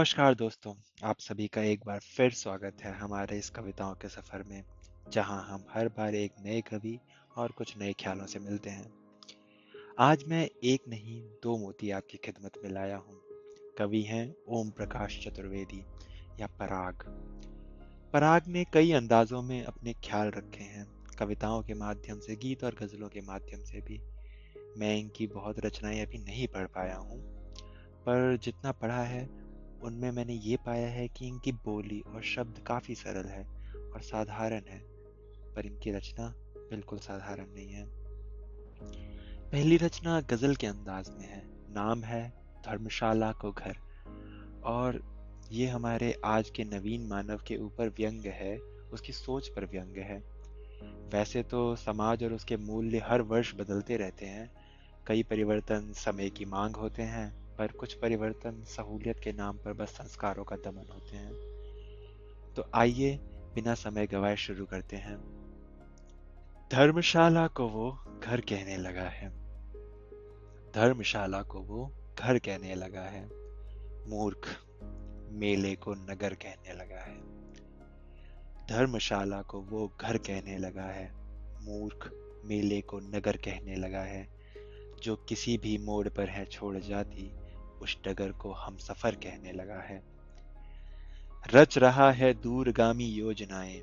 नमस्कार दोस्तों, आप सभी का एक बार फिर स्वागत है हमारे इस कविताओं के सफ़र में, जहां हम हर बार एक नए कवि और कुछ नए ख्यालों से मिलते हैं। आज मैं एक नहीं दो मोती आपकी खिदमत में लाया हूँ। कवि हैं ओम प्रकाश चतुर्वेदी या पराग। पराग ने कई अंदाजों में अपने ख्याल रखे हैं, कविताओं के माध्यम से, गीत और गज़लों के माध्यम से भी। मैं इनकी बहुत रचनाएं अभी नहीं पढ़ पाया हूँ, पर जितना पढ़ा है उनमें मैंने ये पाया है कि इनकी बोली और शब्द काफी सरल है और साधारण है, पर इनकी रचना बिल्कुल साधारण नहीं है। पहली रचना गजल के अंदाज में है। नाम है धर्मशाला को घर, और ये हमारे आज के नवीन मानव के ऊपर व्यंग्य है, उसकी सोच पर व्यंग्य है। वैसे तो समाज और उसके मूल्य हर वर्ष बदलते रहते हैं। कई परिवर्तन समय की मांग होते हैं, पर कुछ परिवर्तन सहूलियत के नाम पर बस संस्कारों का दमन होते हैं। तो आइए बिना समय गवाए शुरू करते हैं। धर्मशाला को वो घर कहने लगा है। धर्मशाला को वो घर कहने लगा है। मूर्ख, मेले को नगर कहने लगा है। धर्मशाला को वो घर कहने लगा है। मूर्ख, मेले को नगर कहने लगा है। जो किसी भी मोड़ पर है छोड़ जाती, उस डगर को हम सफर कहने लगा है। रच रहा है दूरगामी योजनाएं,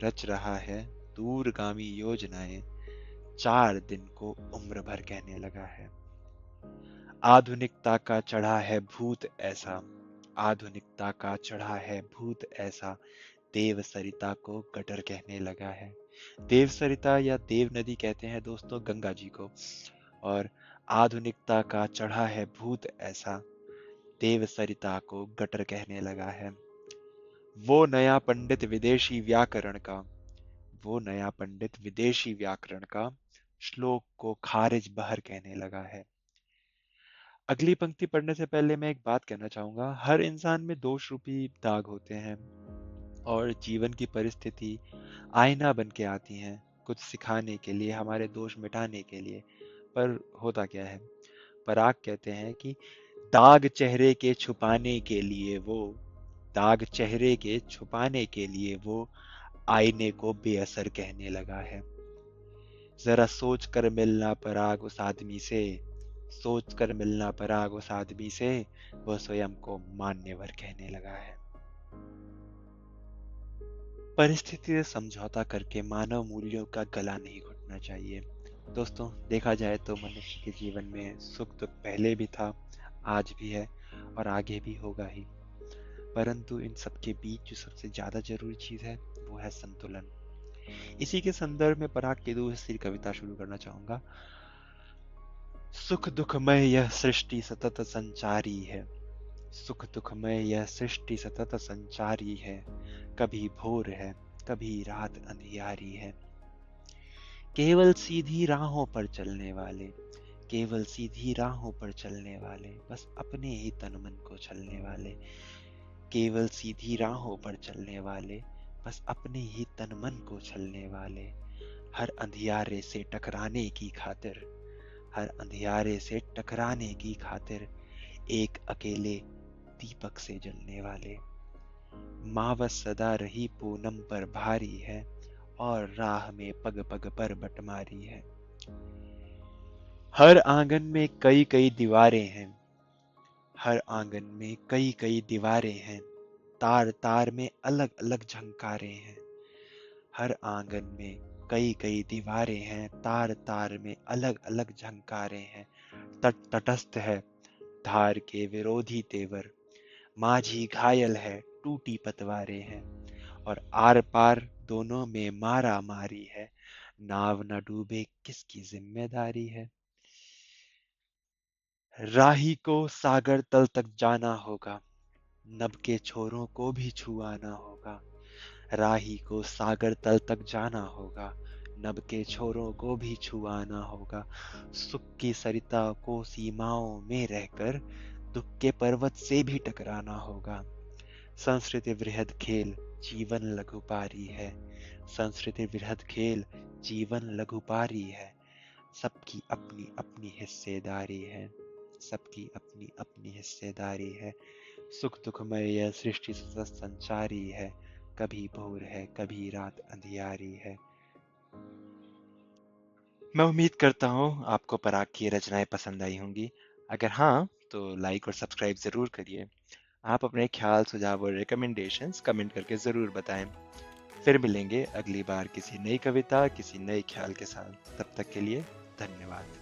रच रहा है दूरगामी योजनाएं, 4 दिन को उम्र भर कहने लगा है। आधुनिकता का चढ़ा है भूत ऐसा, आधुनिकता का चढ़ा है भूत ऐसा, देव सरिता को गटर कहने लगा है। देव सरिता या देव नदी कहते हैं दोस्तों गंगा जी को। और आधुनिकता का चढ़ा है भूत ऐसा, देव सरिता को गटर कहने लगा है। वो नया पंडित विदेशी व्याकरण का, वो नया पंडित विदेशी व्याकरण का, श्लोक को खारिज बहर कहने लगा है। अगली पंक्ति पढ़ने से पहले मैं एक बात कहना चाहूंगा। हर इंसान में दोष रूपी दाग होते हैं, और जीवन की परिस्थिति आईना बन के आती हैं, कुछ सिखाने के लिए, हमारे दोष मिटाने के लिए। पर होता क्या है, पराग कहते हैं कि दाग चेहरे के छुपाने के लिए वो, दाग चेहरे के छुपाने के लिए वो आईने को बेअसर कहने लगा है। जरा सोच कर मिलना पराग उस आदमी से, सोच कर मिलना पराग उस आदमी से, वह स्वयं को मान्यवर कहने लगा है। परिस्थिति से समझौता करके मानव मूल्यों का गला नहीं घुटना चाहिए। दोस्तों, देखा जाए तो मनुष्य के जीवन में सुख दुख पहले भी था, आज भी है और आगे भी होगा ही। परंतु इन सबके बीच जो सबसे ज्यादा जरूरी चीज है वो है संतुलन। इसी के संदर्भ में पराग की दूसरी कविता शुरू करना चाहूंगा। सुख दुखमय यह सृष्टि सतत संचारी है, सुख दुखमय यह सृष्टि सतत संचारी है, कभी भोर है कभी रात अंधियारी है। केवल सीधी राहों पर चलने वाले, केवल सीधी राहों पर चलने वाले, बस अपने ही तन मन को छलने वाले। केवल सीधी राहों पर चलने वाले, बस अपने ही तन मन को छलने वाले। हर अंधियारे से टकराने की खातिर, हर अंधियारे से टकराने की खातिर, एक अकेले दीपक से जलने वाले। मावस सदा रही पूनम पर भारी है, और राह में पग पग पर बटमारी है। हर आंगन में कई कई दीवारें हैं, हर आंगन में कई कई दीवारें हैं, तार तार में अलग अलग झंकारे हैं। हर आंगन में कई कई दीवारें हैं, तार तार में अलग अलग झंकारे हैं। तटस्थ है धार के विरोधी तेवर, माझी घायल है टूटी पतवारें हैं। और आर पार दोनों में मारा मारी है, नाव न डूबे किसकी जिम्मेदारी है। राही को सागर तल तक जाना होगा, नभ के छोरों को भी छुआना होगा। राही को सागर तल तक जाना होगा, नभ के छोरों को भी छुआना होगा। सुख की सरिता को सीमाओं में रहकर, दुख के पर्वत से भी टकराना होगा। संस्कृति वृहद खेल जीवन लघुपारी है, संस्कृति वृहद खेल जीवन लघुपारी है। सबकी अपनी अपनी हिस्सेदारी है, सबकी अपनी अपनी हिस्सेदारी है। सुख दुखमय यह सृष्टि सतत संचारी है, कभी भोर है कभी रात अंधियारी है। मैं उम्मीद करता हूँ आपको पराग की ये रचनाएं पसंद आई होंगी। अगर हाँ, तो लाइक और सब्सक्राइब ज़रूर करिए। आप अपने ख्याल, सुझाव और रिकमेंडेशंस कमेंट करके ज़रूर बताएं। फिर मिलेंगे अगली बार किसी नई कविता, किसी नए ख्याल के साथ। तब तक के लिए धन्यवाद।